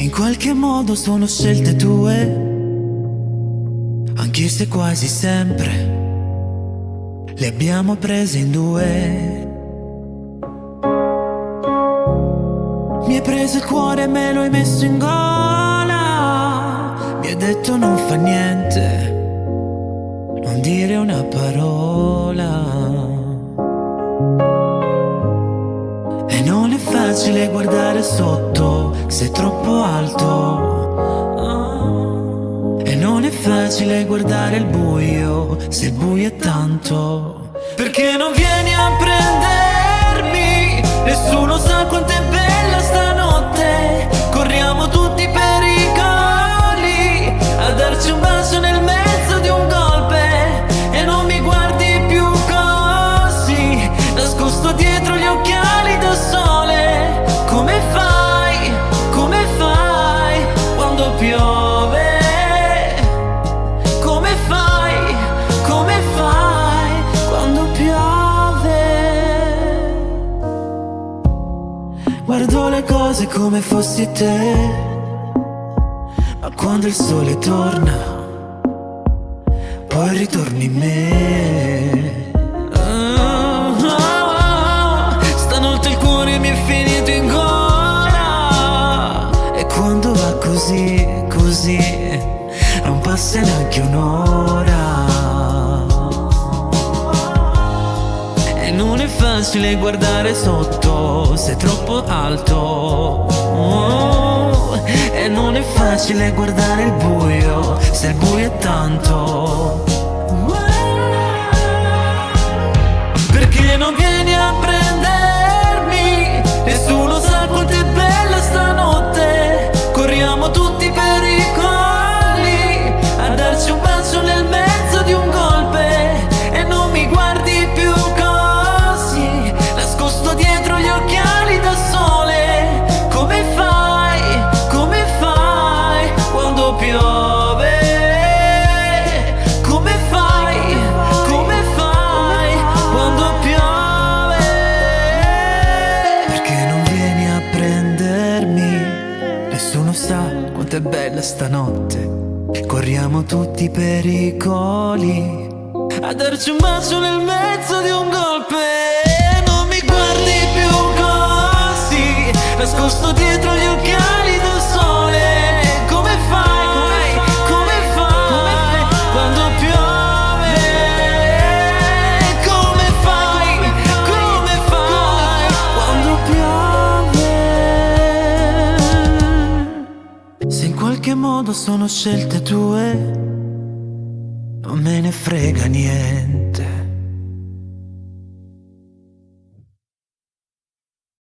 in qualche modo sono scelte tue, anche se quasi sempre le abbiamo prese in due. Mi hai preso il cuore e me lo hai messo in gola, mi hai detto non fa niente, non dire una parola. E non è facile guardare sotto, sei troppo alto. E non è facile guardare il buio, se il buio è tanto. Perché non vieni a prendermi, nessuno sa quanto è bella stanotte. Corriamo tutti i pericoli, a darci un bacio nel mezzo di un golpe. E non mi guardi più così, nascosto dietro gli occhiali da sole. Come fai quando piove? Come fai quando piove? Guardo le cose come fossi te, ma quando il sole torna, poi ritorni in me. Stanotte il cuore mi è finito in gola, e quando va così, non passa neanche un'ora. E non è facile guardare sotto, sei troppo alto. E non è facile guardare il buio, se il buio è tanto. Perché non vieni a prendermi, nessuno sa quanto è bella stanotte. Corriamo tutti i pericoli, a darci un bacio nel mezzo di un golpe. E non mi guardi più così, nascosto dietro gli occhiali da sole. Come fai quando piove? Come fai quando piove? Perché non vieni a prendermi, nessuno sa quanto è bella stanotte. Corriamo tutti i pericoli, a darci un bacio nel mezzo di un golpe. Non mi guardi più così, nascosto dietro gli occhiali da sole. Come fai quando piove? Come fai quando piove? Se in qualche modo sono scelte tue, non me ne frega niente.